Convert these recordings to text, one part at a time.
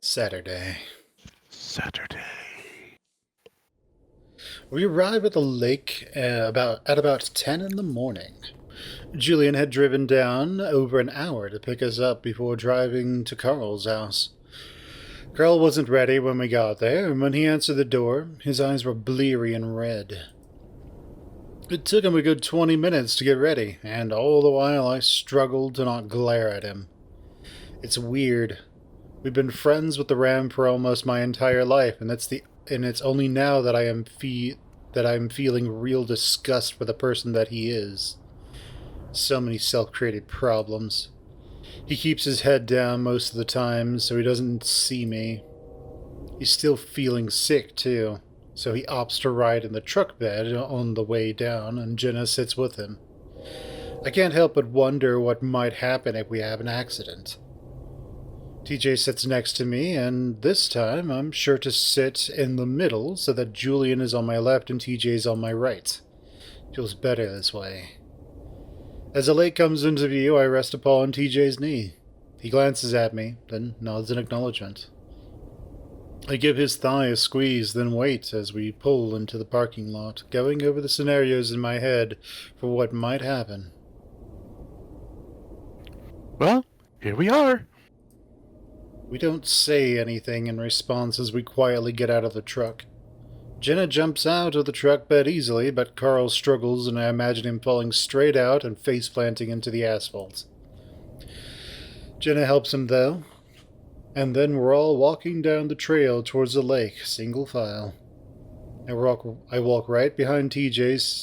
Saturday. Saturday. We arrive at the lake about 10 in the morning. Julian had driven down over an hour to pick us up before driving to Carl's house. Carl wasn't ready when we got there, and when he answered the door, his eyes were bleary and red. It took him a good 20 minutes to get ready, and all the while I struggled to not glare at him. It's weird. We've been friends with the Ram for almost my entire life, and it's only now that I'm feeling real disgust for the person that he is. So many self-created problems. He keeps his head down most of the time, so he doesn't see me. He's still feeling sick, too, so he opts to ride in the truck bed on the way down, and Jenna sits with him. I can't help but wonder what might happen if we have an accident. TJ sits next to me, and this time I'm sure to sit in the middle so that Julian is on my left and TJ's on my right. Feels better this way. As the lake comes into view, I rest a paw on TJ's knee. He glances at me, then nods in acknowledgement. I give his thigh a squeeze, then wait as we pull into the parking lot, going over the scenarios in my head for what might happen. Well, here we are. We don't say anything in response as we quietly get out of the truck. Jenna jumps out of the truck bed easily, but Carl struggles, and I imagine him falling straight out and face-planting into the asphalt. Jenna helps him, though, and then we're all walking down the trail towards the lake, single file. I walk right behind TJ,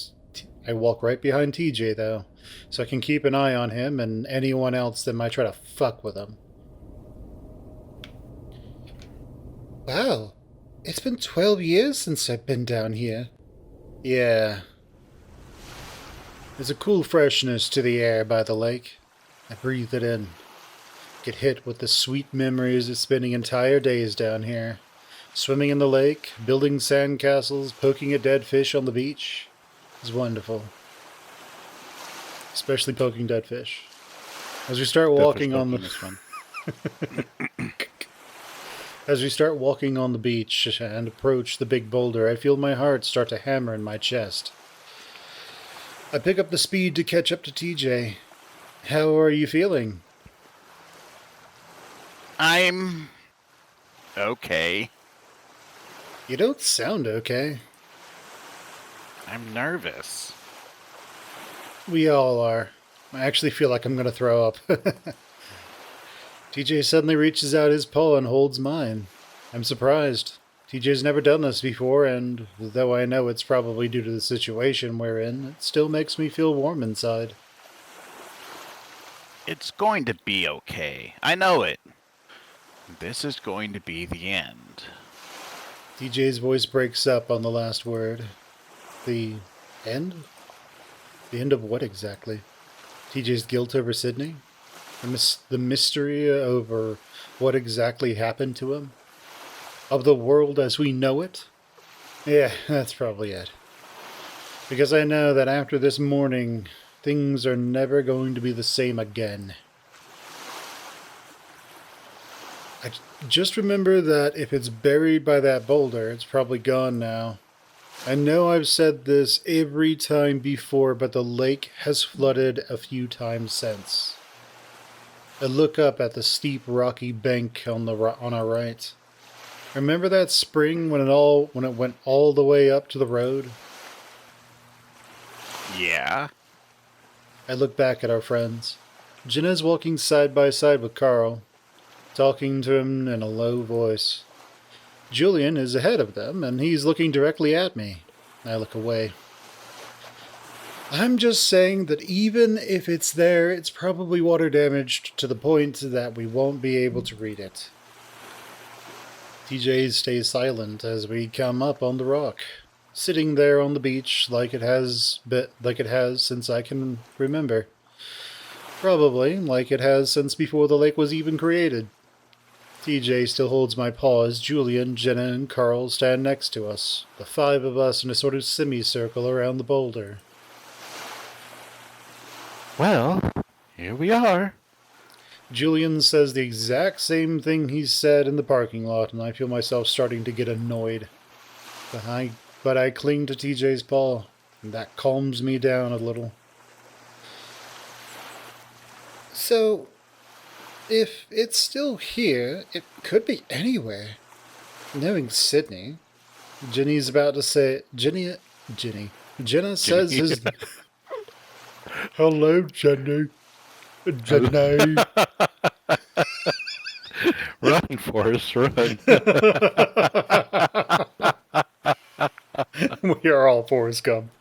though, so I can keep an eye on him and anyone else that might try to fuck with him. Wow, it's been 12 years since I've been down here. Yeah. There's a cool freshness to the air by the lake. I breathe it in. Get hit with the sweet memories of spending entire days down here. Swimming in the lake, building sandcastles, poking at dead fish on the beach. It's wonderful. Especially poking dead fish. As we start walking on the... Is fun. As we start walking on the beach and approach the big boulder, I feel my heart start to hammer in my chest. I pick up the speed to catch up to TJ. How are you feeling? I'm okay. You don't sound okay. I'm nervous. We all are. I actually feel like I'm going to throw up. TJ suddenly reaches out his paw and holds mine. I'm surprised. TJ's never done this before, and though I know it's probably due to the situation we're in, it still makes me feel warm inside. It's going to be okay. I know it. This is going to be the end. TJ's voice breaks up on the last word. The end? The end of what exactly? TJ's guilt over Sydney? The mystery over what exactly happened to him? Of the world as we know it? Yeah, that's probably it. Because I know that after this morning, things are never going to be the same again. I just remember that if it's buried by that boulder, it's probably gone now. I know I've said this every time before, but the lake has flooded a few times since. I look up at the steep rocky bank on our right. Remember that spring when it went all the way up to the road? Yeah? I look back at our friends. Jenna's walking side by side with Carl, talking to him in a low voice. Julian is ahead of them, and he's looking directly at me. I look away. I'm just saying that even if it's there, it's probably water damaged to the point that we won't be able to read it. TJ stays silent as we come up on the rock, sitting there on the beach like it has since I can remember. Probably like it has since before the lake was even created. TJ still holds my paw as Julian, Jenna, and Carl stand next to us, the five of us in a sort of semicircle around the boulder. Well, here we are. Julian says the exact same thing he said in the parking lot, and I feel myself starting to get annoyed. But I cling to TJ's paw, and that calms me down a little. So, if it's still here, it could be anywhere. Knowing Sydney, Jenny's about to say Jenny. Jenna says his. Hello, Jenny. Jenny. Run, Forrest, run. We are all Forrest Gump.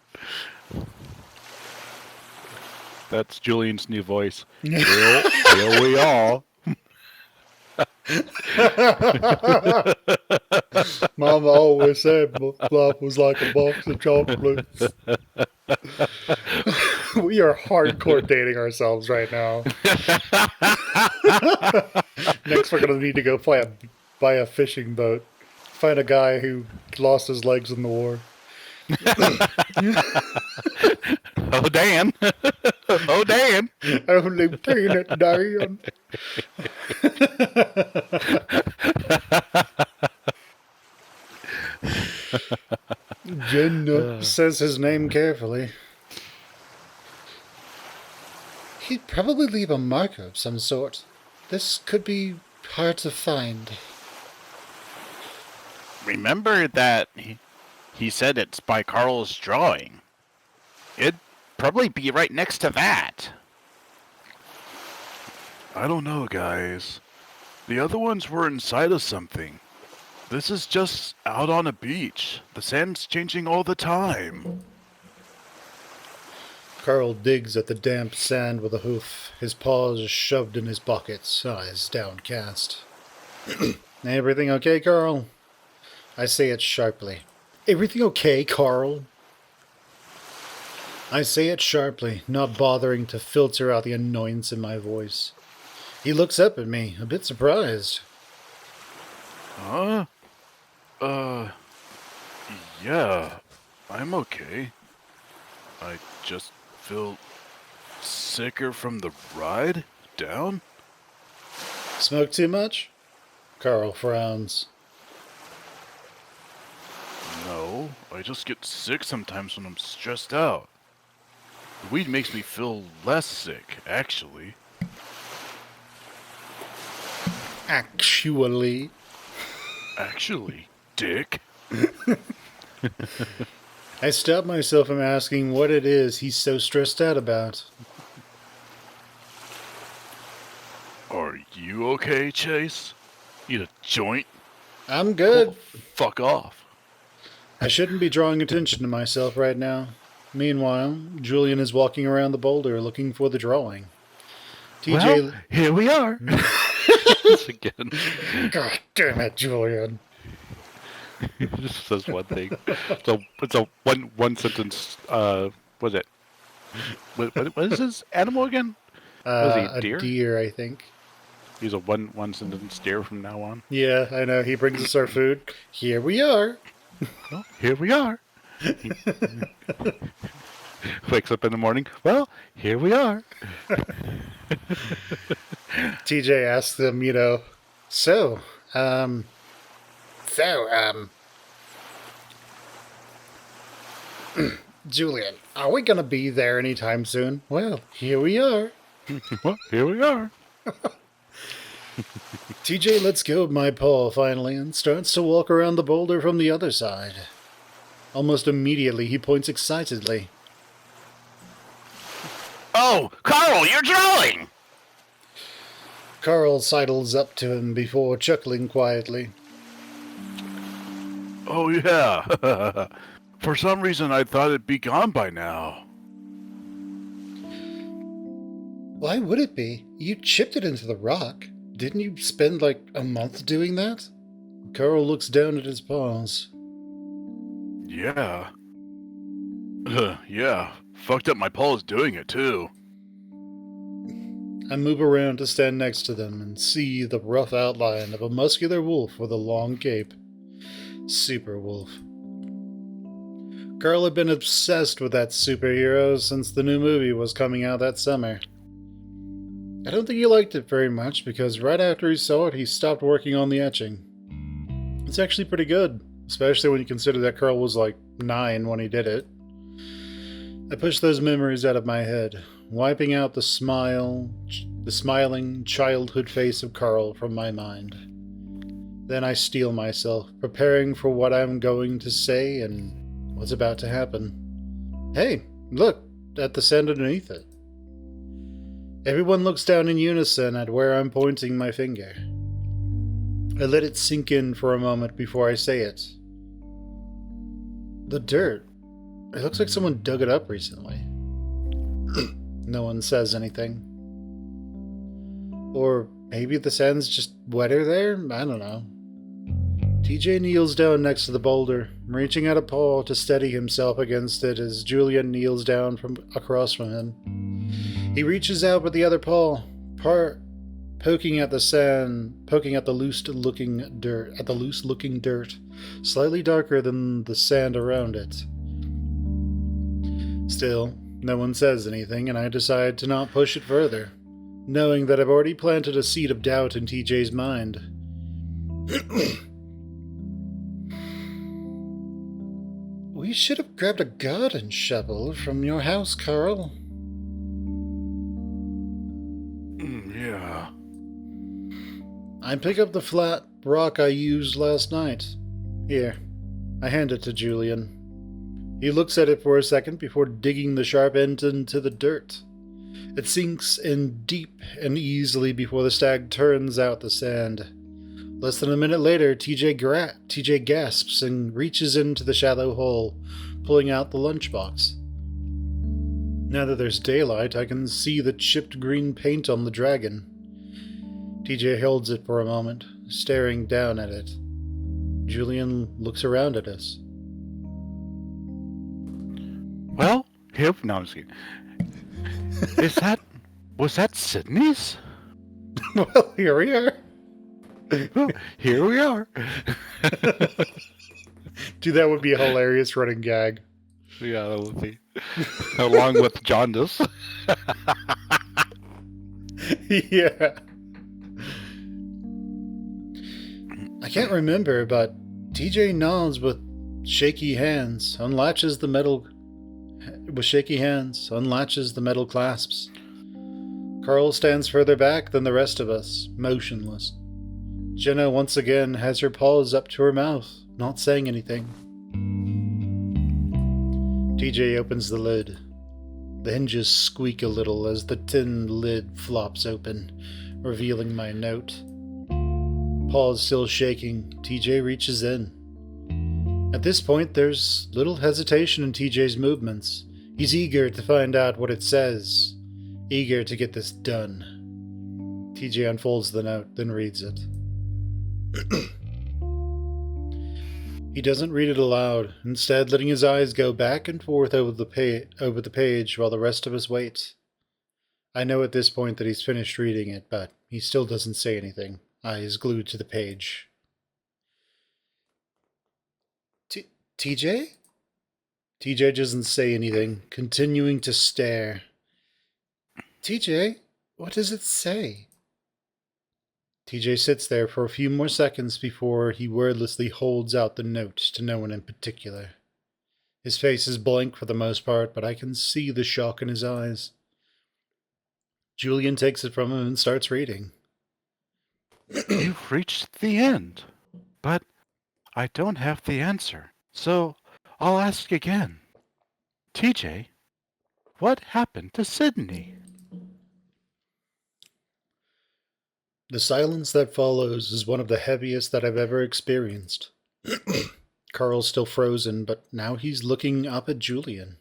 That's Julian's new voice. Here we are. Mama always said life was like a box of chocolates. We are hardcore dating ourselves right now. Next, we're gonna need to go buy a fishing boat. Find a guy who lost his legs in the war. Oh, Dan. Oh, Dan. Oh, Lieutenant Dan. Jenna says his name carefully. He'd probably leave a marker of some sort. This could be hard to find. Remember that he said it's by Carl's drawing. It'd probably be right next to that. I don't know, guys. The other ones were inside of something. This is just out on a beach. The sand's changing all the time. Carl digs at the damp sand with a hoof, his paws shoved in his pockets, eyes downcast. Everything okay, Carl? I say it sharply. Everything okay, Carl? I say it sharply, not bothering to filter out the annoyance in my voice. He looks up at me, a bit surprised. Huh? Yeah, I'm okay. I just feel sicker from the ride down. Smoke too much? Carl frowns. No, I just get sick sometimes when I'm stressed out. The weed makes me feel less sick, actually. Actually. Actually, Dick. I stop myself from asking what it is he's so stressed out about. Are you okay, Chase? Need a joint? I'm good. Oh, fuck off. I shouldn't be drawing attention to myself right now. Meanwhile, Julian is walking around the boulder looking for the drawing. TJ. Well, here we are. Again. God damn it, Julian. He just says one thing. It's a one sentence. What is it? What is his animal again? Was he a deer? A deer, I think. He's a one sentence deer from now on. Yeah, I know. He brings us our food. Here we are. Well, here we are. Wakes up in the morning. Well, here we are. TJ asks them, Julian, are we going to be there anytime soon? Well, here we are. Well, here we are. TJ lets go of my paw finally and starts to walk around the boulder from the other side. Almost immediately, he points excitedly. Oh, Carl, you're drawing! Carl sidles up to him before chuckling quietly. Oh, yeah. For some reason, I thought it'd be gone by now. Why would it be? You chipped it into the rock. Didn't you spend like a month doing that? Carl looks down at his paws. Yeah. Yeah. Fucked up my paws doing it, too. I move around to stand next to them and see the rough outline of a muscular wolf with a long cape. Super Wolf. Carl had been obsessed with that superhero since the new movie was coming out that summer. I don't think he liked it very much because right after he saw it, he stopped working on the etching. It's actually pretty good, especially when you consider that Carl was like 9 when he did it. I pushed those memories out of my head, wiping out the smiling childhood face of Carl from my mind. Then I steel myself, preparing for what I'm going to say and what's about to happen. Hey, look, at the sand underneath it. Everyone looks down in unison at where I'm pointing my finger. I let it sink in for a moment before I say it. The dirt. It looks like someone dug it up recently. No one says anything. Or maybe the sand's just wetter there? I don't know. TJ kneels down next to the boulder, reaching out a paw to steady himself against it as Julian kneels down from across from him. He reaches out with the other paw, poking at the sand, poking at the loose-looking dirt, slightly darker than the sand around it. Still, no one says anything, and I decide to not push it further, knowing that I've already planted a seed of doubt in TJ's mind. We should have grabbed a garden shovel from your house, Carl. Yeah. I pick up the flat rock I used last night. Here, I hand it to Julian. He looks at it for a second before digging the sharp end into the dirt. It sinks in deep and easily before the stag turns out the sand. Less than a minute later, TJ gasps and reaches into the shallow hole, pulling out the lunchbox. Now that there's daylight, I can see the chipped green paint on the dragon. TJ holds it for a moment, staring down at it. Julian looks around at us. Well, here. No, I'm just kidding. Was that Sydney's? Well, here we are. Well, here we are. Dude, that would be a hilarious running gag. Yeah, that would be. Along with jaundice. Yeah. I can't remember, but TJ nods with shaky hands, unlatches the metal clasps. Carl stands further back than the rest of us, motionless. Jenna once again has her paws up to her mouth, not saying anything. TJ opens the lid. The hinges squeak a little as the tin lid flops open, revealing my note. Paws still shaking, TJ reaches in. At this point, there's little hesitation in TJ's movements. He's eager to find out what it says, eager to get this done. TJ unfolds the note, then reads it. He doesn't read it aloud, instead letting his eyes go back and forth over the page while the rest of us wait. I know at this point that he's finished reading it, but he still doesn't say anything, eyes glued to the page. TJ? TJ doesn't say anything, continuing to stare. TJ, what does it say? TJ sits there for a few more seconds before he wordlessly holds out the note to no one in particular. His face is blank for the most part, but I can see the shock in his eyes. Julian takes it from him and starts reading. You've reached the end, but I don't have the answer, so I'll ask again. TJ, what happened to Sydney? The silence that follows is one of the heaviest that I've ever experienced. Carl's still frozen, but now he's looking up at Julian.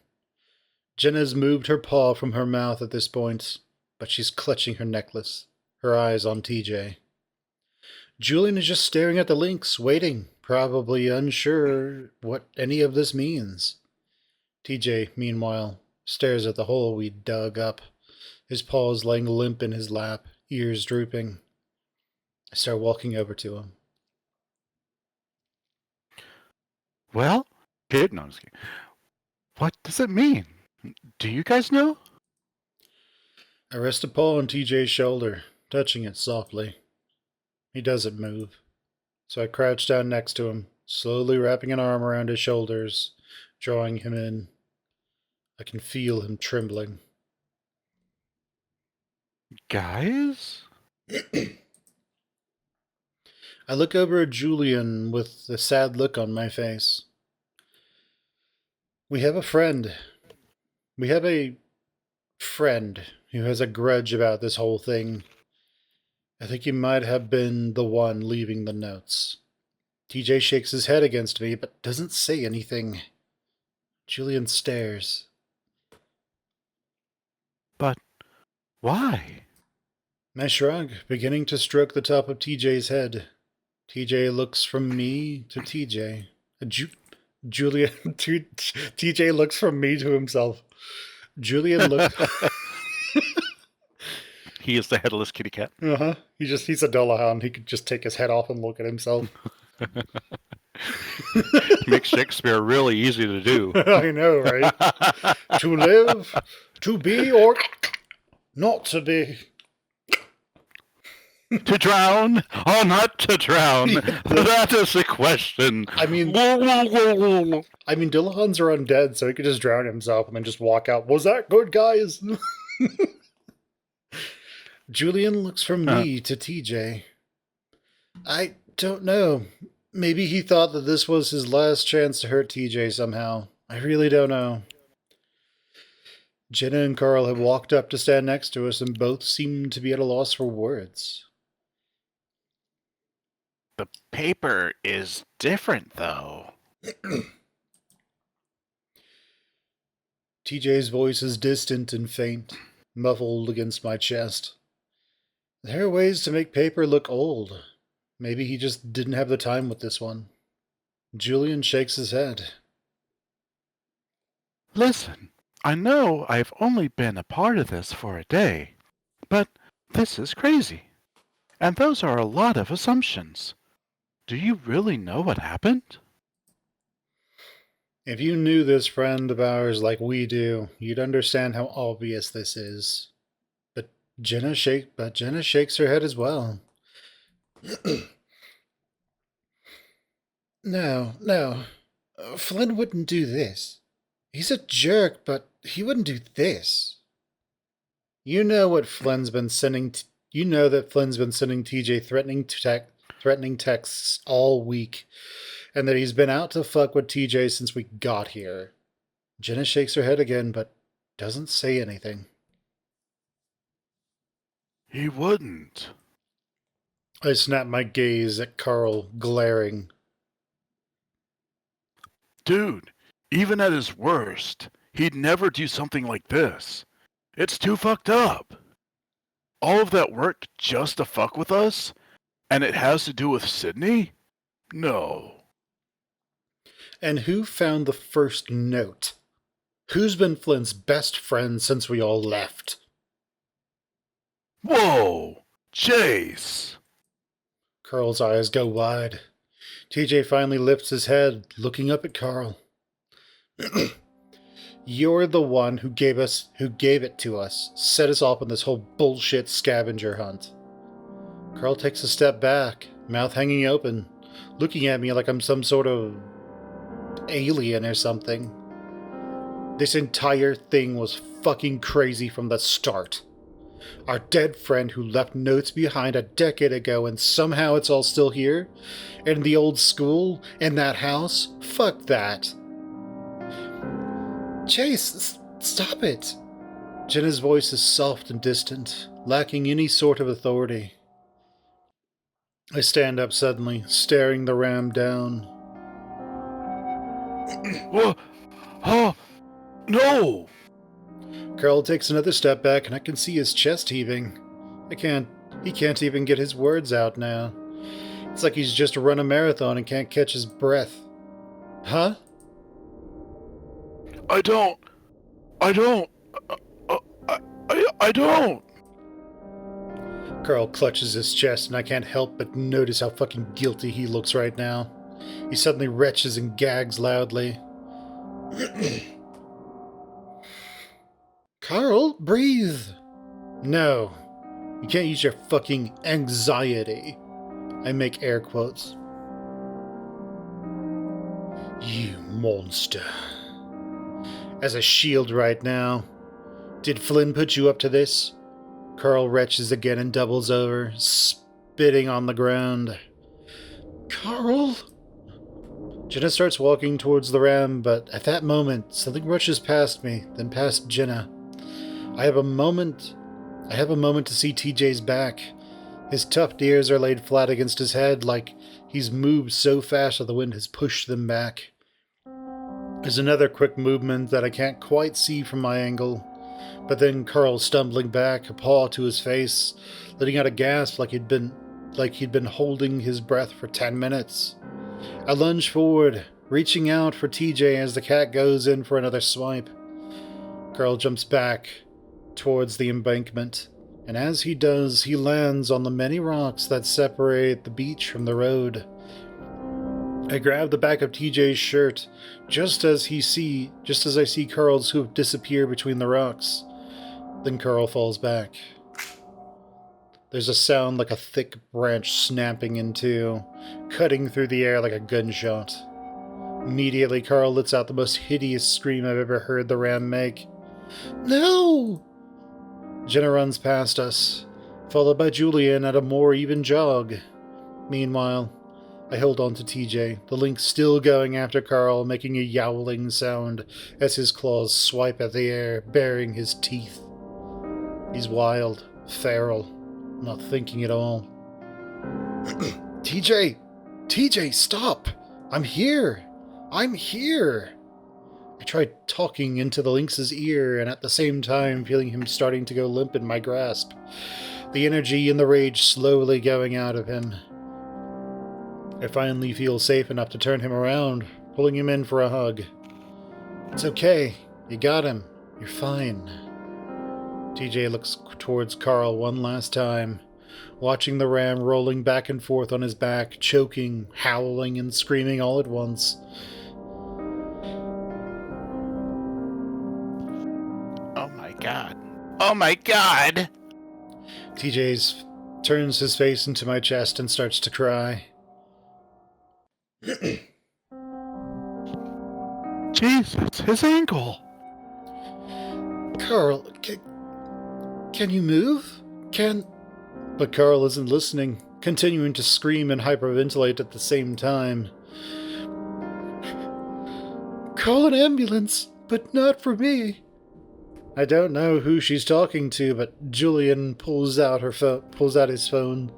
Jenna's moved her paw from her mouth at this point, but she's clutching her necklace, her eyes on TJ. Julian is just staring at the links, waiting, probably unsure what any of this means. TJ, meanwhile, stares at the hole we dug up, his paws laying limp in his lap, ears drooping. I start walking over to him. Well, kid, no, I'm just kidding. What does it mean? Do you guys know? I rest a paw on TJ's shoulder, touching it softly. He doesn't move, so I crouch down next to him, slowly wrapping an arm around his shoulders, drawing him in. I can feel him trembling. Guys? I look over at Julian with a sad look on my face. We have a friend. We have a friend who has a grudge about this whole thing. I think he might have been the one leaving the notes. TJ shakes his head against me, but doesn't say anything. Julian stares. But why? I shrug, beginning to stroke the top of TJ's head. TJ looks from me to TJ. Julian... TJ looks from me to himself. Julian looks... He is the headless kitty cat. Uh-huh. He's a Dullahan. He could just take his head off and look at himself. Makes Shakespeare really easy to do. I know, right? To live, to be, or not to be. To drown or not to drown? That is the question. I mean, Dullahans are undead, so he could just drown himself and then just walk out. Was that good, guys? Julian looks from me to TJ. I don't know. Maybe he thought that this was his last chance to hurt TJ somehow. I really don't know. Jenna and Carl have walked up to stand next to us, and both seem to be at a loss for words. The paper is different, though. TJ's voice is distant and faint, muffled against my chest. There are ways to make paper look old. Maybe he just didn't have the time with this one. Julian shakes his head. Listen, I know I've only been a part of this for a day, but this is crazy. And those are a lot of assumptions. Do you really know what happened? If you knew this friend of ours like we do, you'd understand how obvious this is. But Jenna shakes her head as well. No. Flynn wouldn't do this. He's a jerk, but he wouldn't do this. You know what Flynn's been sending. You know that Flynn's been sending TJ threatening texts all week, and that he's been out to fuck with TJ since we got here. Jenna shakes her head again, but doesn't say anything. He wouldn't. I snap my gaze at Carl, glaring. Dude, even at his worst, he'd never do something like this. It's too fucked up. All of that work just to fuck with us? And it has to do with Sydney? No. And who found the first note? Who's been Flynn's best friend since we all left? Whoa! Chase! Carl's eyes go wide. TJ finally lifts his head, looking up at Carl. You're the one who gave it to us, set us off on this whole bullshit scavenger hunt. Carl takes a step back, mouth hanging open, looking at me like I'm some sort of alien or something. This entire thing was fucking crazy from the start. Our dead friend who left notes behind a decade ago, and somehow it's all still here? In the old school? In that house? Fuck that. Chase, stop it. Jenna's voice is soft and distant, lacking any sort of authority. I stand up suddenly, staring the ram down. Whoa! Oh! No! Carl takes another step back, and I can see his chest heaving. He can't even get his words out now. It's like he's just run a marathon and can't catch his breath. Huh? I don't. I don't. Carl clutches his chest, and I can't help but notice how fucking guilty he looks right now. He suddenly retches and gags loudly. Carl, breathe. No, you can't use your fucking anxiety. I make air quotes. You monster. As a shield right now. Did Flynn put you up to this? Carl retches again and doubles over, spitting on the ground. Carl? Jenna starts walking towards the ram, but at that moment, something rushes past me, then past Jenna. I have a moment to see TJ's back. His tufted ears are laid flat against his head, like he's moved so fast that the wind has pushed them back. There's another quick movement that I can't quite see from my angle, but then Carl stumbling back, a paw to his face, letting out a gasp like he'd been holding his breath for 10 minutes. I lunge forward, reaching out for TJ as the cat goes in for another swipe. Carl jumps back towards the embankment, and as he does, he lands on the many rocks that separate the beach from the road. I grab the back of TJ's shirt, just as I see Carl's hoof disappear between the rocks. Then Carl falls back. There's a sound like a thick branch snapping in two, cutting through the air like a gunshot. Immediately, Carl lets out the most hideous scream I've ever heard the ram make. No! Jenna runs past us, followed by Julian at a more even jog. Meanwhile, I hold on to TJ, the lynx still going after Carl, making a yowling sound as his claws swipe at the air, baring his teeth. He's wild, feral, not thinking at all. TJ! TJ, stop! I'm here! I'm here! I tried talking into the lynx's ear, and at the same time feeling him starting to go limp in my grasp. The energy and the rage slowly going out of him. I finally feel safe enough to turn him around, pulling him in for a hug. It's okay. You got him. You're fine. TJ looks towards Carl one last time, watching the ram rolling back and forth on his back, choking, howling, and screaming all at once. Oh my god. Oh my god! TJ turns his face into my chest and starts to cry. Jesus, his ankle! Carl, can you move? But Carl isn't listening, continuing to scream and hyperventilate at the same time. Call an ambulance, but not for me. I don't know who she's talking to, but Julian pulls out his phone.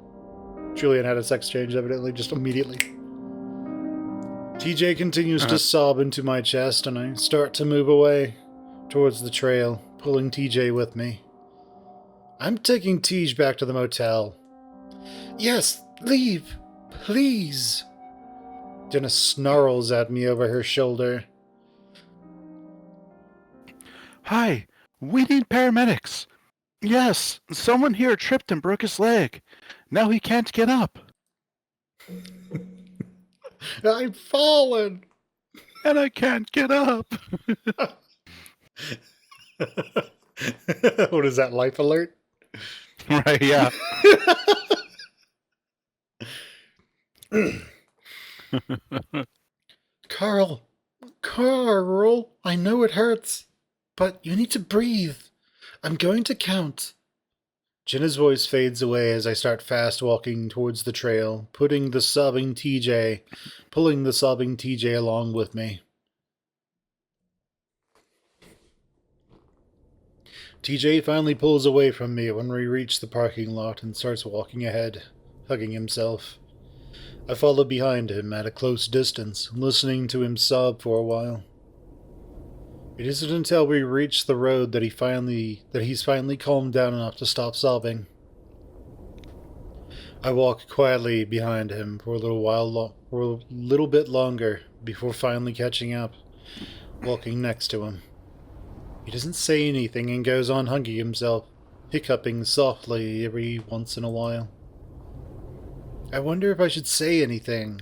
Julian had a sex change, evidently, just immediately. TJ continues to sob into my chest, and I start to move away towards the trail, pulling TJ with me. I'm taking Tej back to the motel. Yes, leave, please. Jenna snarls at me over her shoulder. Hi, we need paramedics. Yes, someone here tripped and broke his leg. Now he can't get up. I've fallen. And I can't get up. What is that, Life Alert? Right, yeah. Carl, I know it hurts, but you need to breathe. I'm going to count. Jenna's voice fades away as I start fast walking towards the trail, pulling the sobbing TJ along with me. TJ finally pulls away from me when we reach the parking lot and starts walking ahead, hugging himself. I follow behind him at a close distance, listening to him sob for a while. It isn't until we reach the road that he's finally calmed down enough to stop sobbing. I walk quietly behind him for a little bit longer before finally catching up, walking next to him. He doesn't say anything and goes on hugging himself, hiccuping softly every once in a while. I wonder if I should say anything.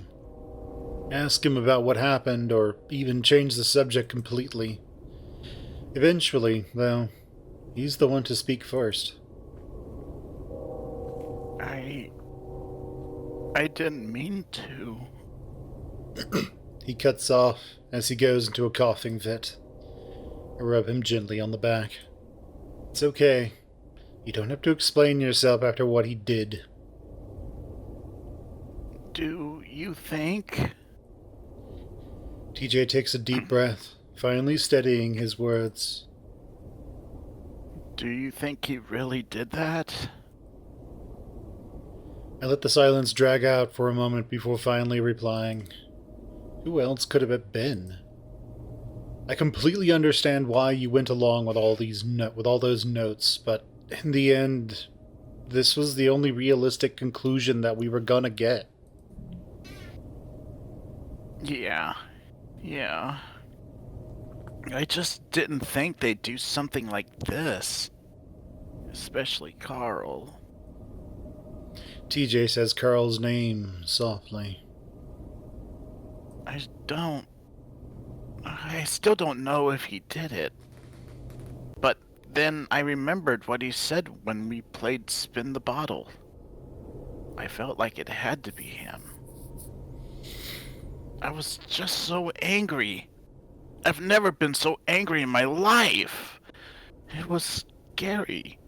Ask him about what happened, or even change the subject completely. Eventually, though, he's the one to speak first. I didn't mean to. He cuts off as he goes into a coughing fit. I rub him gently on the back. It's okay. You don't have to explain yourself after what he did. Do you think? TJ takes a deep breath, finally steadying his words. Do you think he really did that? I let the silence drag out for a moment before finally replying. Who else could have it been? I completely understand why you went along with all those notes, but in the end, this was the only realistic conclusion that we were gonna get. Yeah. I just didn't think they'd do something like this. Especially Carl. TJ says Carl's name softly. I still don't know if he did it. But then I remembered what he said when we played Spin the Bottle. I felt like it had to be him. I was just so angry. I've never been so angry in my life. It was scary.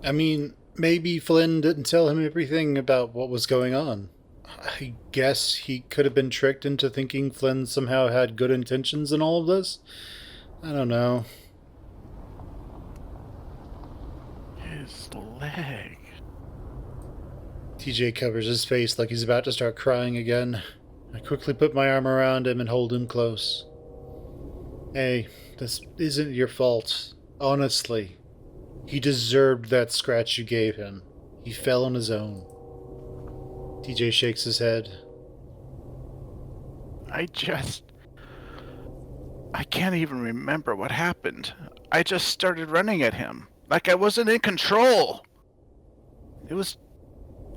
I mean, maybe Flynn didn't tell him everything about what was going on. I guess he could have been tricked into thinking Flynn somehow had good intentions in all of this. I don't know. His leg. TJ covers his face like he's about to start crying again. I quickly put my arm around him and hold him close. Hey, this isn't your fault. Honestly. He deserved that scratch you gave him. He fell on his own. TJ shakes his head. I can't even remember what happened. I just started running at him, like I wasn't in control. It was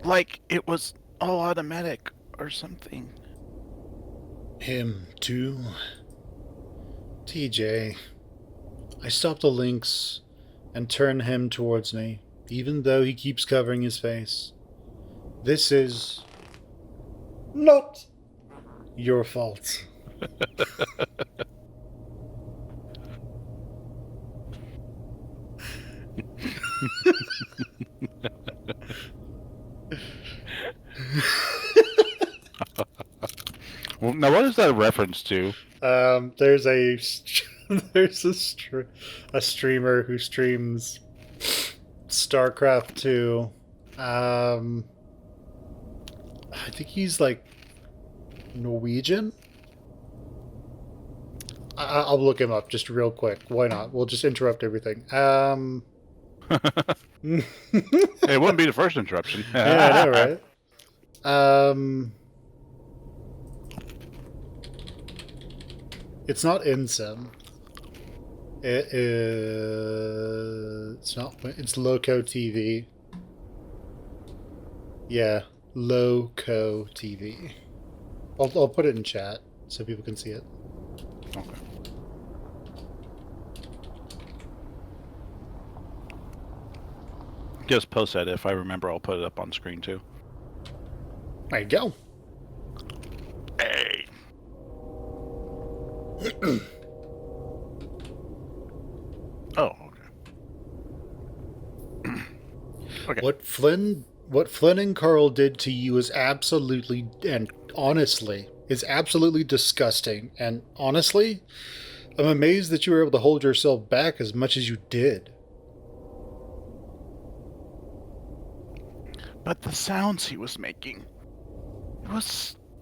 like it was all automatic or something. Him, too? TJ. I stop the links and turn him towards me, even though he keeps covering his face. This is not your fault. Well, now, what is that a reference to? There's a streamer who streams StarCraft 2. I think he's like Norwegian. I'll look him up just real quick. Why not? We'll just interrupt everything. It wouldn't be the first interruption. Yeah, I know, right? It's not Insim. It is. It's not. It's Loco TV. Yeah, Loco TV. I'll put it in chat so people can see it. Okay. Just post that. If I remember, I'll put it up on screen too. There you go. Hey. Oh, okay. Okay. What Flynn and Carl did to you is absolutely and honestly is absolutely disgusting. And honestly, I'm amazed that you were able to hold yourself back as much as you did. But the sounds he was making,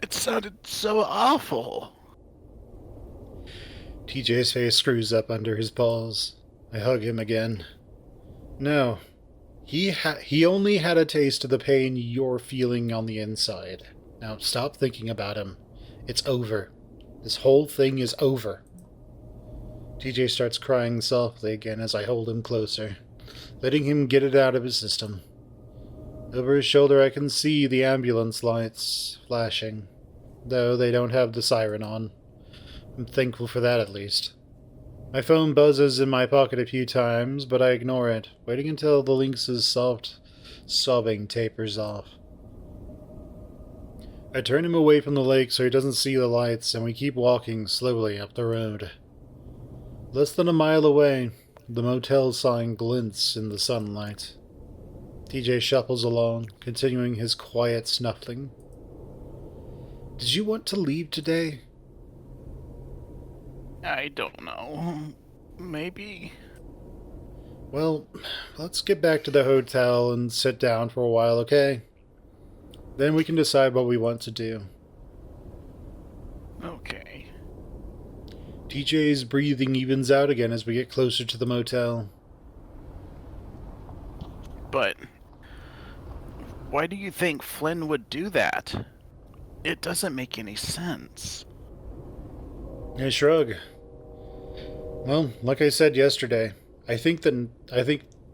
it sounded so awful. TJ's face screws up under his paws. I hug him again. No. He only had a taste of the pain you're feeling on the inside. Now stop thinking about him. It's over. This whole thing is over. TJ starts crying softly again as I hold him closer, letting him get it out of his system. Over his shoulder I can see the ambulance lights flashing, though they don't have the siren on. I'm thankful for that, at least. My phone buzzes in my pocket a few times, but I ignore it, waiting until the Lynx's sobbing tapers off. I turn him away from the lake so he doesn't see the lights, and we keep walking slowly up the road. Less than a mile away, the motel sign glints in the sunlight. TJ shuffles along, continuing his quiet snuffling. Did you want to leave today? I don't know. Maybe. Well, let's get back to the hotel and sit down for a while, okay? Then we can decide what we want to do. Okay. TJ's breathing evens out again as we get closer to the motel. But why do you think Flynn would do that? It doesn't make any sense. I shrug. Well, like I said yesterday, I think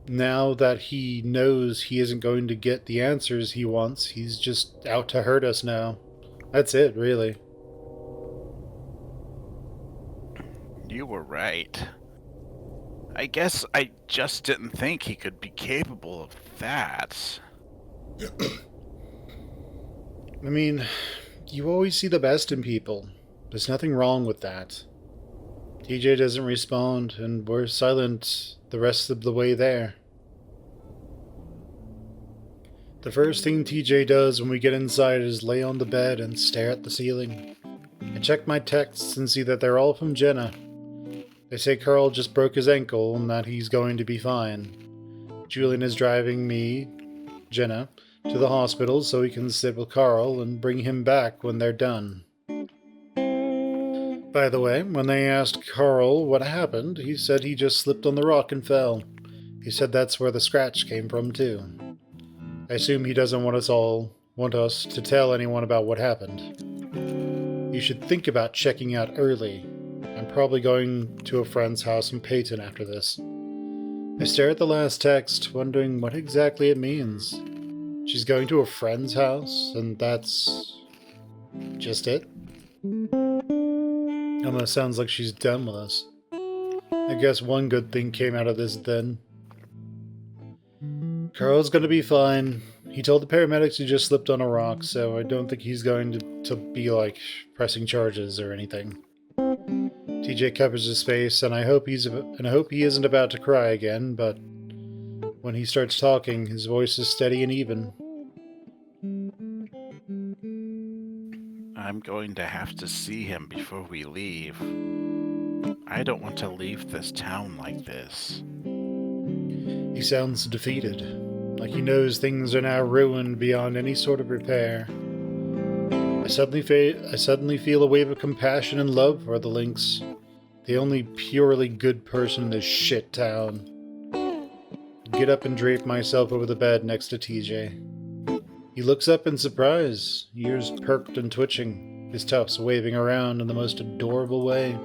now that he knows he isn't going to get the answers he wants, he's just out to hurt us now. That's it, really. You were right. I guess I just didn't think he could be capable of that. I mean, you always see the best in people. There's nothing wrong with that. TJ doesn't respond, and we're silent the rest of the way there. The first thing TJ does when we get inside is lay on the bed and stare at the ceiling. I check my texts and see that they're all from Jenna. They say Carl just broke his ankle and that he's going to be fine. Julian is driving me, Jenna, to the hospital so he can sit with Carl and bring him back when they're done. By the way, when they asked Carl what happened, he said he just slipped on the rock and fell. He said that's where the scratch came from, too. I assume he doesn't want us to tell anyone about what happened. You should think about checking out early. I'm probably going to a friend's house in Peyton after this. I stare at the last text, wondering what exactly it means. She's going to a friend's house, and that's just it? Almost sounds like she's done with us. I guess one good thing came out of this then. Carl's gonna be fine. He told the paramedics he just slipped on a rock, so I don't think he's going to be, like, pressing charges or anything. TJ covers his face, and I hope he isn't about to cry again, but when he starts talking, his voice is steady and even. I'm going to have to see him before we leave. I don't want to leave this town like this. He sounds defeated, like he knows things are now ruined beyond any sort of repair. I suddenly feel a wave of compassion and love for the Lynx, the only purely good person in this shit town. Get up and drape myself over the bed next to TJ. He looks up in surprise, ears perked and twitching, his tufts waving around in the most adorable way.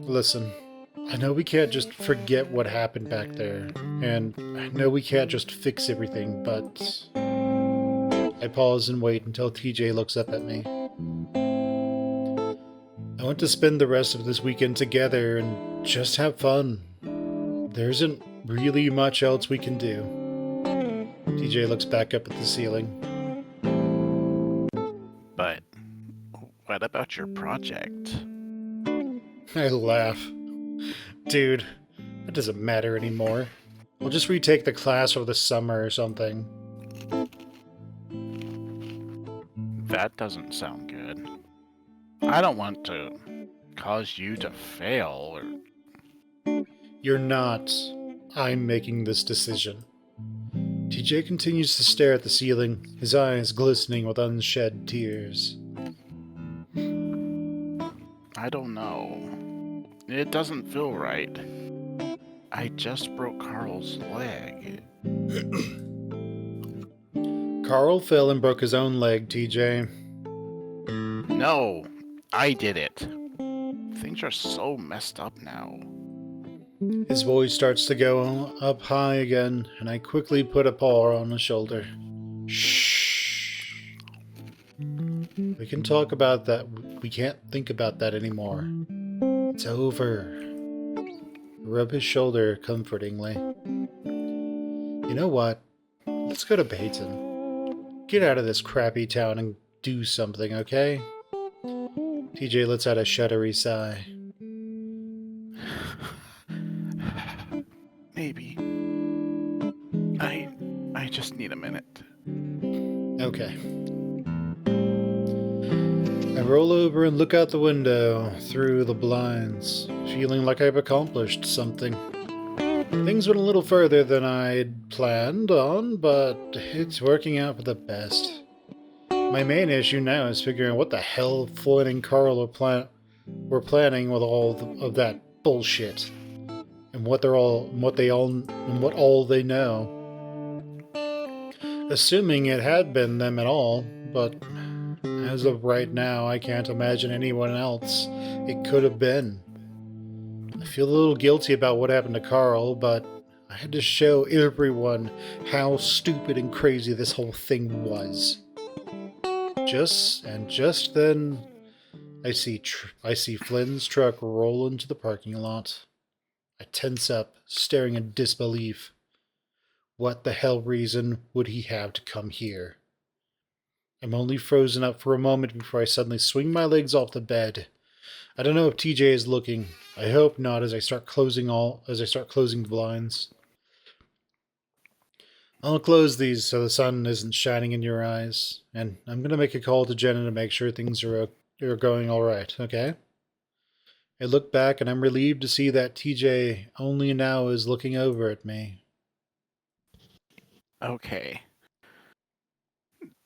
Listen, I know we can't just forget what happened back there, and I know we can't just fix everything, but... I pause and wait until TJ looks up at me. I want to spend the rest of this weekend together and just have fun. There isn't really much else we can do. TJ looks back up at the ceiling. But what about your project? I laugh. Dude, that doesn't matter anymore. We'll just retake the class over the summer or something. That doesn't sound good. I don't want to cause you to fail or... You're not. I'm making this decision. TJ continues to stare at the ceiling, his eyes glistening with unshed tears. I don't know. It doesn't feel right. I just broke Carl's leg. Carl fell and broke his own leg, TJ. No, I did it. Things are so messed up now. His voice starts to go up high again, and I quickly put a paw on his shoulder. Shh. We can talk about that. We can't think about that anymore. It's over. Rub his shoulder comfortingly. You know what? Let's go to Baton. Get out of this crappy town and do something, okay? TJ lets out a shuddery sigh. Maybe. I just need a minute. Okay. I roll over and look out the window, through the blinds, feeling like I've accomplished something. Things went a little further than I'd planned on, but it's working out for the best. My main issue now is figuring out what the hell Flynn and Carl were planning with all of that bullshit, and what all they know. Assuming it had been them at all, but as of right now, I can't imagine anyone else it could have been. I feel a little guilty about what happened to Carl, but I had to show everyone how stupid and crazy this whole thing was. Just then, I see Flynn's truck roll into the parking lot. I tense up, staring in disbelief. What the hell reason would he have to come here? I'm only frozen up for a moment before I suddenly swing my legs off the bed. I don't know if TJ is looking. I hope not as I start closing the blinds. I'll close these so the sun isn't shining in your eyes, and I'm going to make a call to Jenna to make sure things are going all right, okay? I look back and I'm relieved to see that TJ only now is looking over at me. Okay.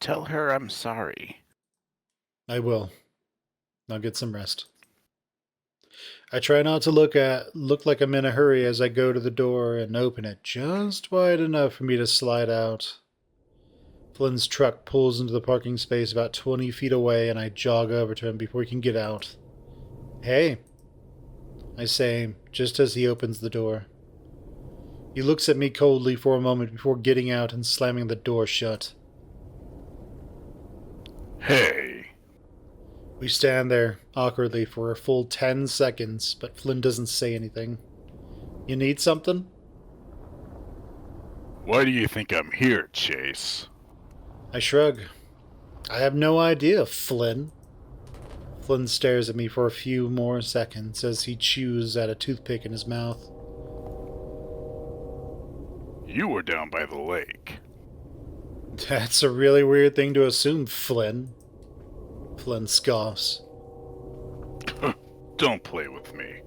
Tell her I'm sorry. I will. I'll get some rest. I try not to look like I'm in a hurry as I go to the door and open it just wide enough for me to slide out. Flynn's truck pulls into the parking space about 20 feet away and I jog over to him before he can get out. Hey, I say, just as he opens the door. He looks at me coldly for a moment before getting out and slamming the door shut. Hey. We stand there, awkwardly, for a full 10 seconds, but Flynn doesn't say anything. You need something? Why do you think I'm here, Chase? I shrug. I have no idea, Flynn. Flynn stares at me for a few more seconds as he chews at a toothpick in his mouth. You were down by the lake. That's a really weird thing to assume, Flynn. Flynn scoffs. Don't play with me.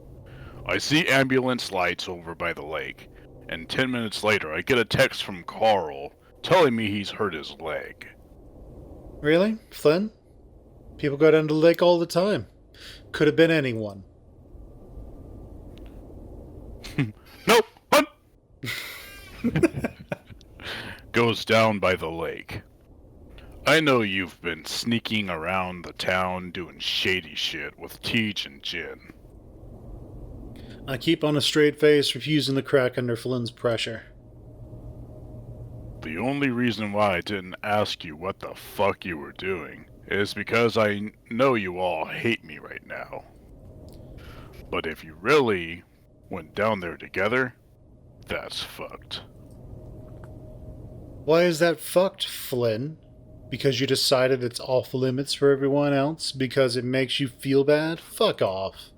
I see ambulance lights over by the lake, and 10 minutes later I get a text from Carl telling me he's hurt his leg. Really, Flynn? People go down to the lake all the time. Could have been anyone. Nope! What? Goes down by the lake. I know you've been sneaking around the town doing shady shit with Teach and Jin. I keep on a straight face, refusing to crack under Flynn's pressure. The only reason why I didn't ask you what the fuck you were doing is because I know you all hate me right now. But if you really went down there together, that's fucked. Why is that fucked, Flynn? Because you decided it's off limits for everyone else? Because it makes you feel bad? Fuck off.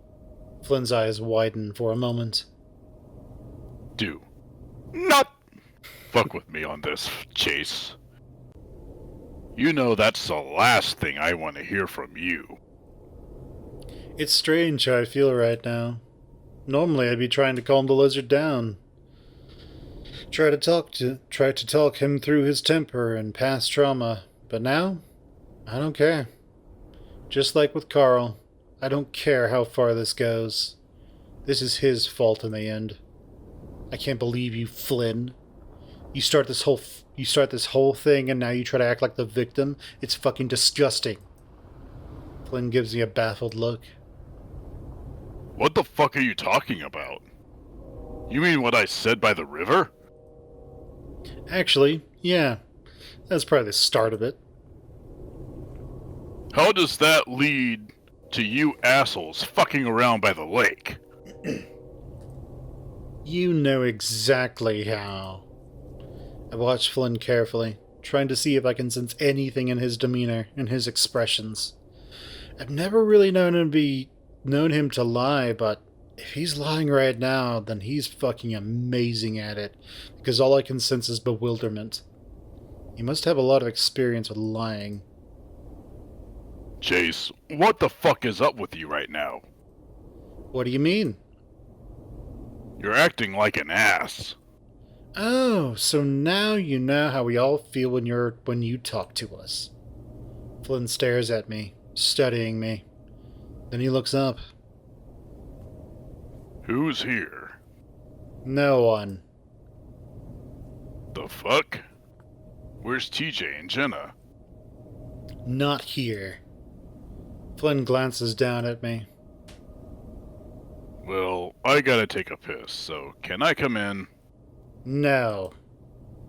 Flynn's eyes widen for a moment. Do not fuck with me on this, Chase. You know that's the last thing I want to hear from you. It's strange how I feel right now. Normally I'd be trying to calm the lizard down. Try to talk him through his temper and past trauma. But now, I don't care. Just like with Carl, I don't care how far this goes. This is his fault in the end. I can't believe you, Flynn. You start this whole thing and now you try to act like the victim? It's fucking disgusting. Flynn gives me a baffled look. What the fuck are you talking about? You mean what I said by the river? Actually, yeah. That's probably the start of it. How does that lead to you assholes fucking around by the lake? You know exactly how. I watch Flynn carefully, trying to see if I can sense anything in his demeanor and his expressions. I've never really known him to lie, but if he's lying right now, then he's fucking amazing at it, because all I can sense is bewilderment. He must have a lot of experience with lying. Chase, what the fuck is up with you right now? What do you mean? You're acting like an ass. Oh, so now you know how we all feel when you talk to us. Flynn stares at me, studying me. Then he looks up. Who's here? No one. The fuck? Where's TJ and Jenna? Not here. Flynn glances down at me. Well, I gotta take a piss, so can I come in? No.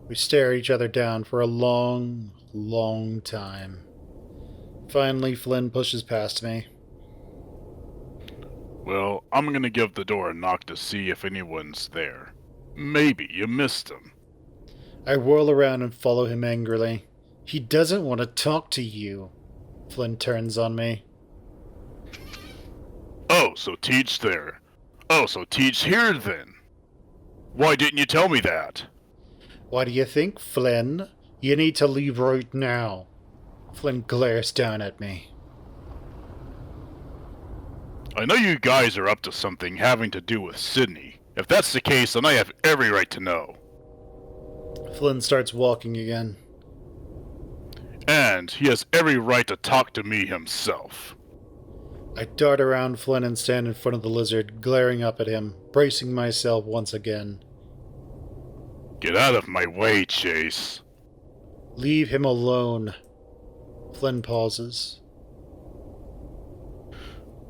We stare each other down for a long, long time. Finally, Flynn pushes past me. Well, I'm gonna give the door a knock to see if anyone's there. Maybe you missed him. I whirl around and follow him angrily. He doesn't want to talk to you. Flynn turns on me. Oh, so Teach's there. Oh, so Teach's here then. Why didn't you tell me that? What do you think, Flynn? You need to leave right now. Flynn glares down at me. I know you guys are up to something having to do with Sydney. If that's the case, then I have every right to know. Flynn starts walking again. And he has every right to talk to me himself. I dart around Flynn and stand in front of the lizard, glaring up at him, bracing myself once again. Get out of my way, Chase. Leave him alone. Flynn pauses.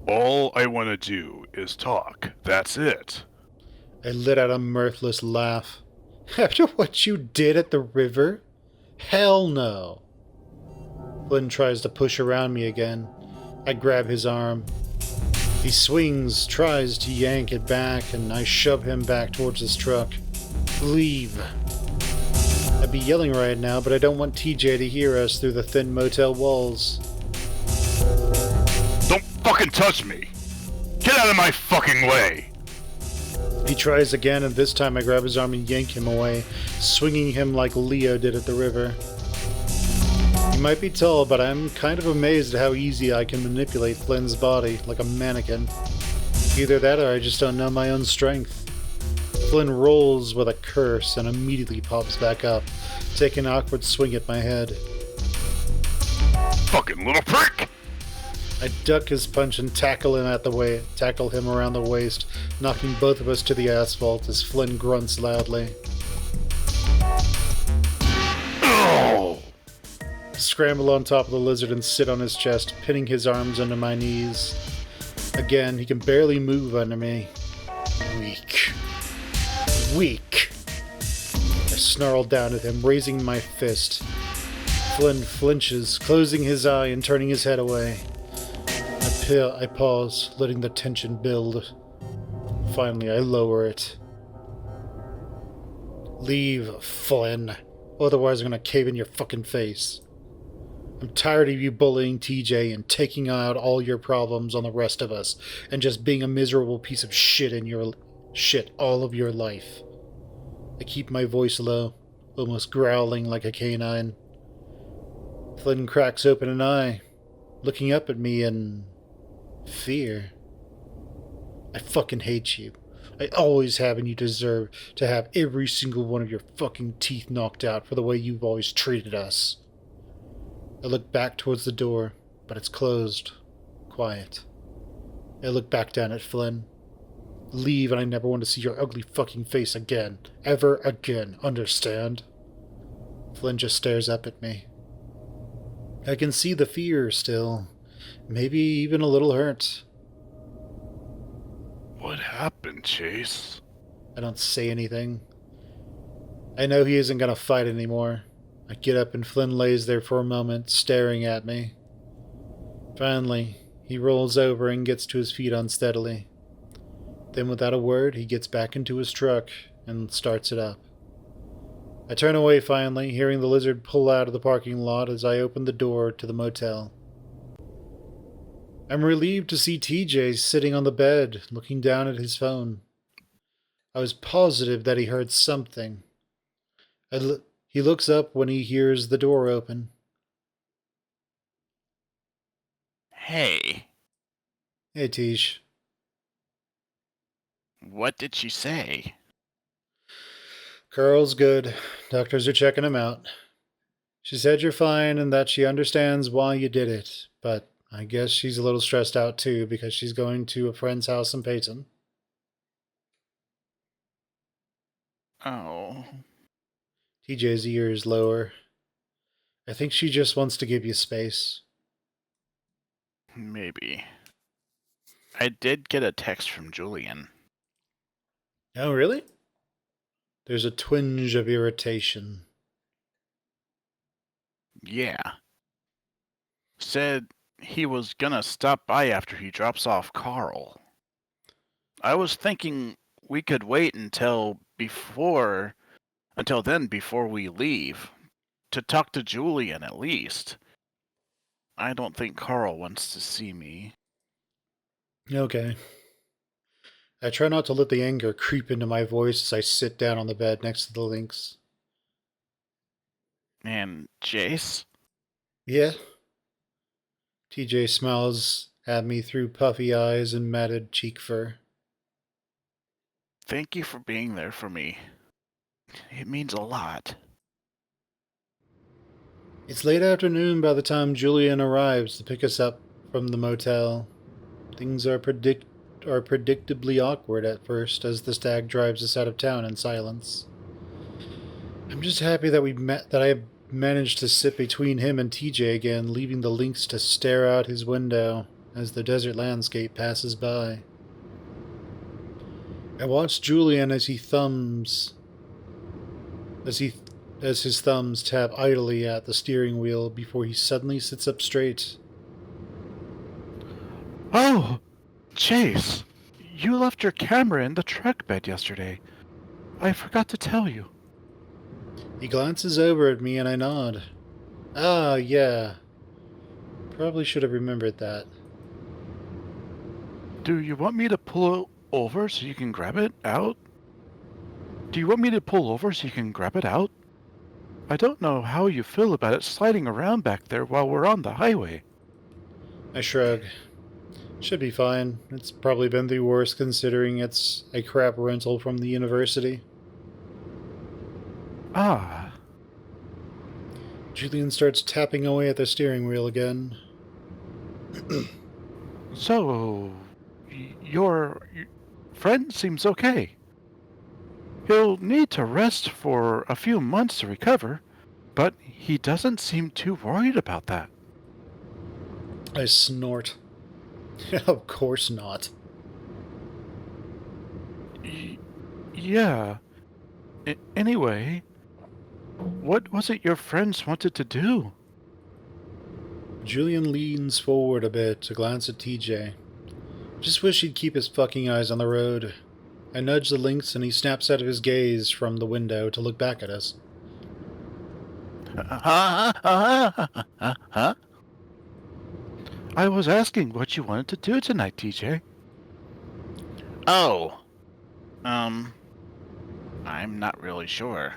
All I want to do is talk. That's it. I let out a mirthless laugh. After what you did at the river? Hell no. Flynn tries to push around me again. I grab his arm. He swings, tries to yank it back, and I shove him back towards his truck. Leave. I'd be yelling right now, but I don't want TJ to hear us through the thin motel walls. Don't fucking touch me! Get out of my fucking way! He tries again, and this time I grab his arm and yank him away, swinging him like Leo did at the river. He might be tall, but I'm kind of amazed at how easy I can manipulate Flynn's body like a mannequin. Either that or I just don't know my own strength. Flynn rolls with a curse and immediately pops back up, taking an awkward swing at my head. Fucking little prick! I duck his punch and tackle him around the waist, knocking both of us to the asphalt as Flynn grunts loudly. Oh! Scramble on top of the lizard and sit on his chest, pinning his arms under my knees. Again, he can barely move under me. Weak. Weak. I snarl down at him, raising my fist. Flynn flinches, closing his eye and turning his head away. I pause, letting the tension build. Finally, I lower it. Leave, Flynn. Otherwise, I'm gonna cave in your fucking face. I'm tired of you bullying TJ and taking out all your problems on the rest of us, and just being a miserable piece of shit in your shit all of your life. I keep my voice low, almost growling like a canine. Flynn cracks open an eye, looking up at me in fear. I fucking hate you. I always have, and you deserve to have every single one of your fucking teeth knocked out for the way you've always treated us. I look back towards the door, but it's closed. Quiet. I look back down at Flynn. Leave, and I never want to see your ugly fucking face again. Ever again, understand? Flynn just stares up at me. I can see the fear still. Maybe even a little hurt. What happened, Chase? I don't say anything. I know he isn't gonna fight anymore. I get up and Flynn lays there for a moment, staring at me. Finally, he rolls over and gets to his feet unsteadily. Then without a word, he gets back into his truck and starts it up. I turn away finally, hearing the lizard pull out of the parking lot as I open the door to the motel. I'm relieved to see TJ sitting on the bed, looking down at his phone. I was positive that he heard something. He looks up when he hears the door open. Hey, Hey, Tish. what did she say? Carl's good. Doctors are checking him out. She said you're fine and that she understands why you did it, but I guess she's a little stressed out too because she's going to a friend's house in Payton. Oh, TJ's ears lower. I think she just wants to give you space. maybe. I did get a text from Julian. Oh, really? There's a twinge of irritation. Yeah. Said he was gonna stop by after he drops off Carl. I was thinking we could wait until then before we leave. To talk to Julian at least. I don't think Carl wants to see me. Okay. I try not to let the anger creep into my voice as I sit down on the bed next to the lynx. And Jace? Yeah? TJ smiles at me through puffy eyes and matted cheek fur. Thank you for being there for me. It means a lot. It's late afternoon by the time Julian arrives to pick us up from the motel. Things are predictably awkward at first as the stag drives us out of town in silence. I'm just happy that I managed to sit between him and TJ again, leaving the lynx to stare out his window as the desert landscape passes by. I watch Julian as his thumbs tap idly at the steering wheel before he suddenly sits up straight. Oh, Chase, you left your camera in the truck bed yesterday. I forgot to tell you. He glances over at me and I nod. Ah, yeah. Probably should have remembered that. Do you want me to pull over so you can grab it out? Do you want me to pull over so you can grab it out? I don't know how you feel about it sliding around back there while we're on the highway. I shrug. Should be fine. It's probably been the worst considering it's a crap rental from the university. Ah, Julian starts tapping away at the steering wheel again. so your friend seems okay. He'll need to rest for a few months to recover, but he doesn't seem too worried about that. I snort. Of course not. Yeah. Anyway, what was it your friends wanted to do? Julian leans forward a bit to glance at TJ. Just wish he'd keep his fucking eyes on the road. I nudge the lynx and he snaps out of his gaze from the window to look back at us. Huh? I was asking what you wanted to do tonight, TJ. Oh. I'm not really sure.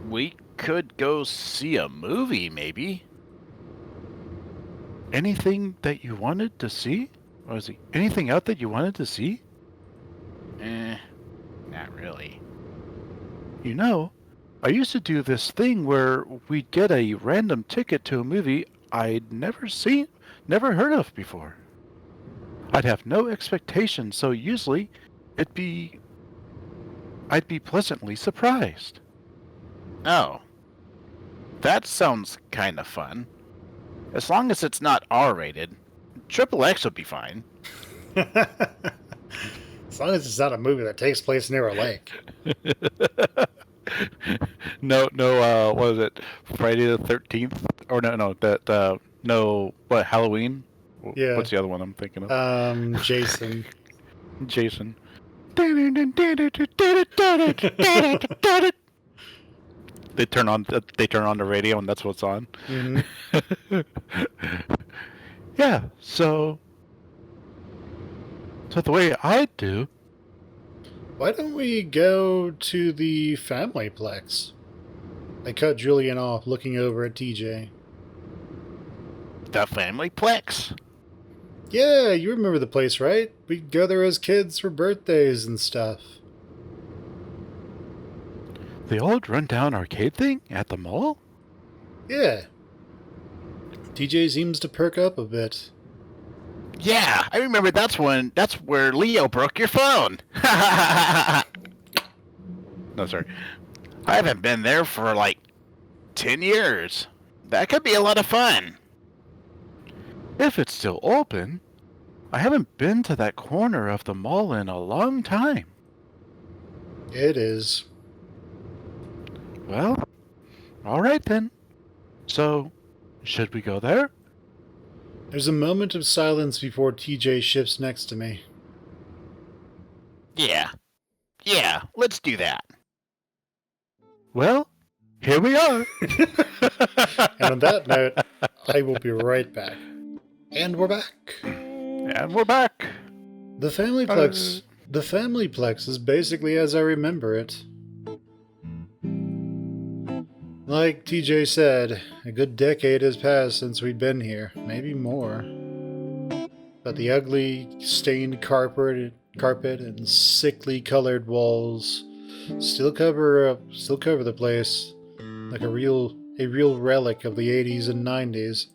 We could go see a movie, maybe. Anything that you wanted to see? Or is it anything out that you wanted to see? Not really. You know, I used to do this thing where we'd get a random ticket to a movie I'd never heard of before. I'd have no expectations, so usually I'd be pleasantly surprised. Oh. That sounds kind of fun. As long as it's not R-rated. Triple X would be fine. As long as it's not a movie that takes place near a lake. No, what is it? Friday the 13th? Or what, Halloween? Yeah. What's the other one I'm thinking of? Jason. Jason. They turn on the radio and that's what's on. Hmm. Yeah, so the way I do. Why don't we go to the family plex? I cut Julian off, looking over at TJ. The family plex. Yeah, you remember the place, right? We'd go there as kids for birthdays and stuff. The old rundown arcade thing at the mall? Yeah. TJ seems to perk up a bit. Yeah, I remember that's where Leo broke your phone. No, sorry. I haven't been there for like 10 years. That could be a lot of fun. If it's still open. I haven't been to that corner of the mall in a long time. It is. Well, all right then. So, should we go there? There's a moment of silence before TJ shifts next to me. Yeah, let's do that. Well, here we are. And on that note, I will be right back. And we're back. And we're back. The family plex is basically as I remember it. Like TJ said, a good decade has passed since we'd been here, maybe more. But the ugly, stained carpet and sickly colored walls still cover the place like a real relic of the 80s and 90s.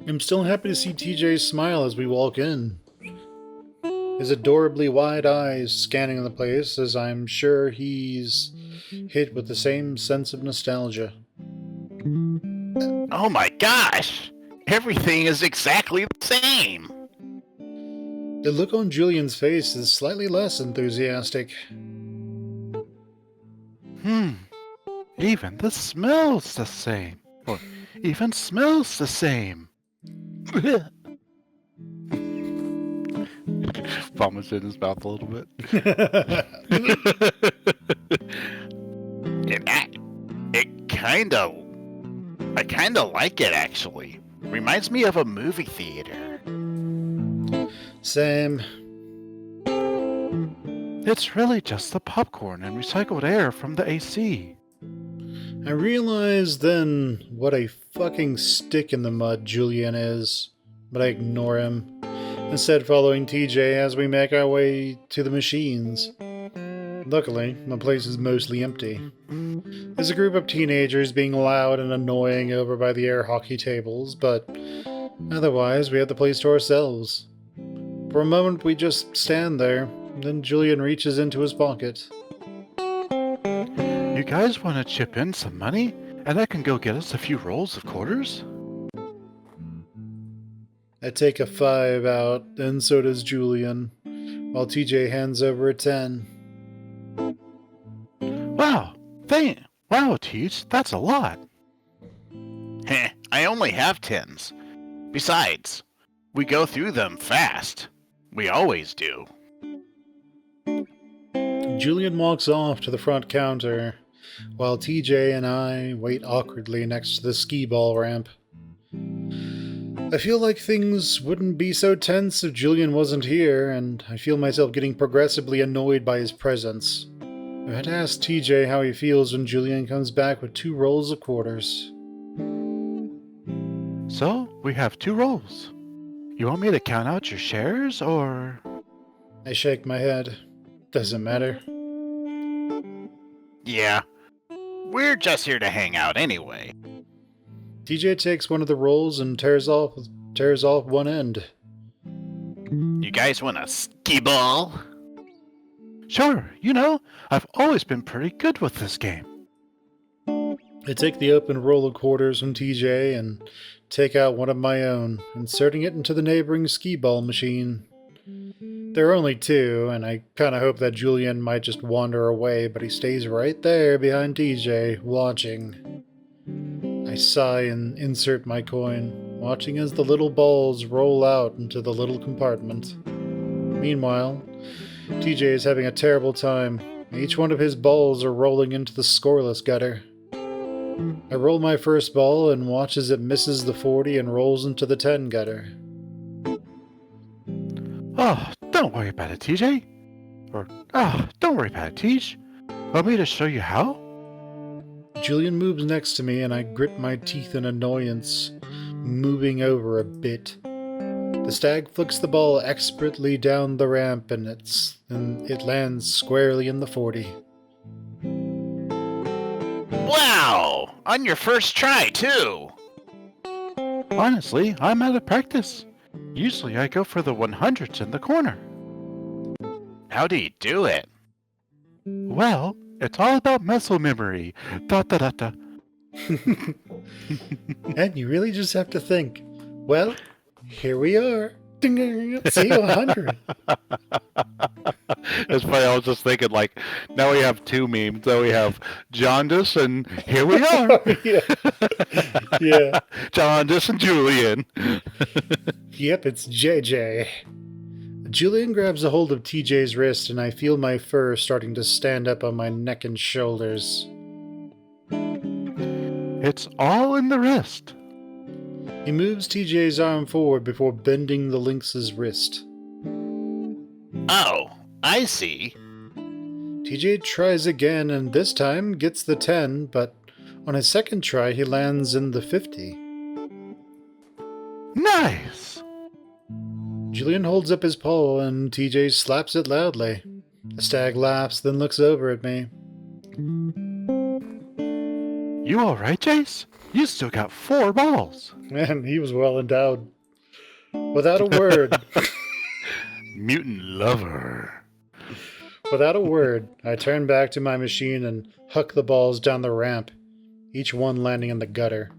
I'm still happy to see TJ smile as we walk in. His adorably wide eyes scanning the place as I'm sure he's hit with the same sense of nostalgia. Oh my gosh! Everything is exactly the same! The look on Julian's face is slightly less enthusiastic. Even the smell's the same. Or even smells the same. Vomits in his mouth a little bit. And I kinda like it actually. Reminds me of a movie theater. Same. It's really just the popcorn and recycled air from the AC. I realize then what a fucking stick in the mud Julian is, but I ignore him, instead following TJ as we make our way to the machines. Luckily, the place is mostly empty. There's a group of teenagers being loud and annoying over by the air hockey tables, but otherwise we have the place to ourselves. For a moment we just stand there, then Julian reaches into his pocket. You guys want to chip in some money, and I can go get us a few rolls of quarters? I take a 5 out, and so does Julian, while TJ hands over a 10. Wow, Teach, that's a lot. Heh, I only have 10s. Besides, we go through them fast. We always do. Julian walks off to the front counter, while TJ and I wait awkwardly next to the skee ball ramp. I feel like things wouldn't be so tense if Julian wasn't here, and I feel myself getting progressively annoyed by his presence. I had asked TJ how he feels when Julian comes back with 2 rolls of quarters. So, we have 2 rolls. You want me to count out your shares, or...? I shake my head. Doesn't matter. Yeah. We're just here to hang out anyway. TJ takes one of the rolls and tears off one end. You guys want a skee ball? Sure, I've always been pretty good with this game. I take the open roll of quarters from TJ and take out one of my own, inserting it into the neighboring skee ball machine. There are only 2, and I kinda hope that Julian might just wander away, but he stays right there behind TJ, watching. I sigh and insert my coin, watching as the little balls roll out into the little compartment. Meanwhile, TJ is having a terrible time, Each one of his balls are rolling into the scoreless gutter. I roll my first ball and watch as it misses the 40 and rolls into the 10 gutter. Oh, don't worry about it, TJ. Don't worry about it, Tej. Want me to show you how? Julian moves next to me and I grit my teeth in annoyance, moving over a bit. The stag flicks the ball expertly down the ramp and it lands squarely in the 40. Wow! On your first try, too! Honestly, I'm out of practice. Usually I go for the 100s in the corner. How do you do it? Well, it's all about muscle memory. Da da da da. And you really just have to think, well, here we are. Ding, ding, ding, see, 100. It's funny, I was just thinking, like, now we have two memes. Now we have Jaundice, and here we are. Yeah. Yeah. Jaundice and Julian. Yep, it's JJ. Julian grabs a hold of TJ's wrist, and I feel my fur starting to stand up on my neck and shoulders. It's all in the wrist. He moves TJ's arm forward before bending the lynx's wrist. Oh, I see. TJ tries again and this time gets the 10, but on his second try he lands in the 50. Nice! Julian holds up his paw and TJ slaps it loudly. The stag laughs, then looks over at me. You alright, Jace? You still got 4 balls. Man, he was well endowed. Without a word, Mutant lover. without a word, I turn back to my machine and huck the balls down the ramp, each one landing in the gutter.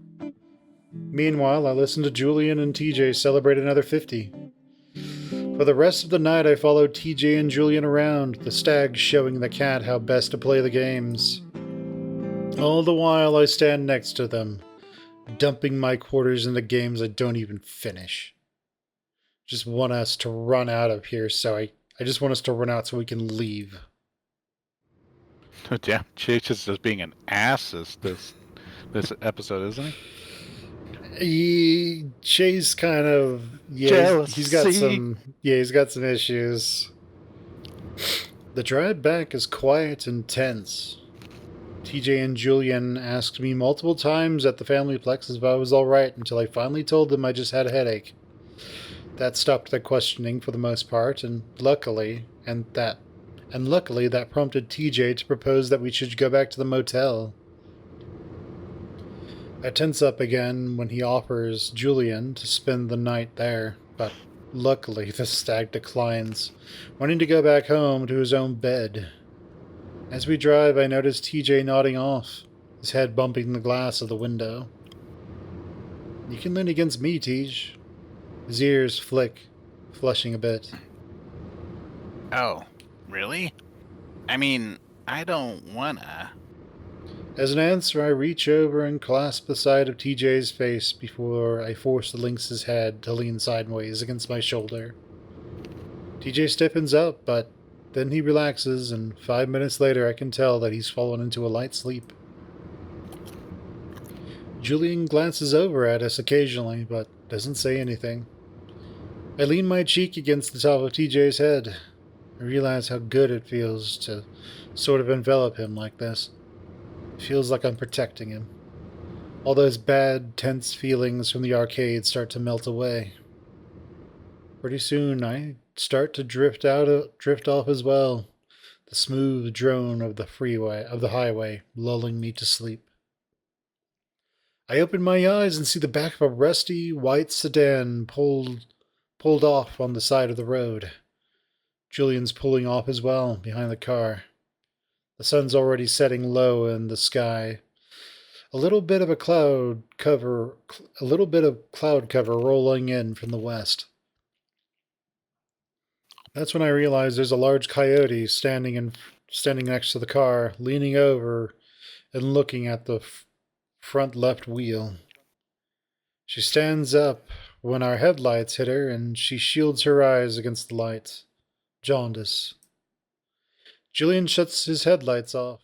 Meanwhile, I listen to Julian and TJ celebrate another 50. For the rest of the night, I followed TJ and Julian around, the stag showing the cat how best to play the games. All the while, I stand next to them, dumping my quarters into games I don't even finish. Just want us to run out of here, so I just want us to run out so we can leave. Damn, Chase is just being an ass this episode, isn't he? Chase kind of he's got some issues. The drive back is quiet and tense. TJ and Julian asked me multiple times at the family plex if I was alright until I finally told them I just had a headache. That stopped their questioning for the most part, and luckily that prompted TJ to propose that we should go back to the motel. I tense up again when he offers Julian to spend the night there, but luckily the stag declines, wanting to go back home to his own bed. As we drive, I notice TJ nodding off, his head bumping the glass of the window. You can lean against me, Tej. His ears flick, flushing a bit. Oh, really? I mean, I don't wanna. As an answer, I reach over and clasp the side of TJ's face before I force the lynx's head to lean sideways against my shoulder. TJ stiffens up, but then he relaxes, and 5 minutes later I can tell that he's fallen into a light sleep. Julian glances over at us occasionally, but doesn't say anything. I lean my cheek against the top of TJ's head. I realize how good it feels to sort of envelop him like this. It feels like I'm protecting him. All those bad, tense feelings from the arcade start to melt away. Pretty soon I start to drift off as well, the smooth drone of the highway lulling me to sleep. I open my eyes and see the back of a rusty white sedan pulled off on the side of the road. Julian's pulling off as well behind the car. The sun's already setting low in the sky. A little bit of cloud cover rolling in from the west. That's when I realize there's a large coyote standing next to the car, leaning over and looking at the front left wheel. She stands up when our headlights hit her, and she shields her eyes against the light. Jaundice. Julian shuts his headlights off.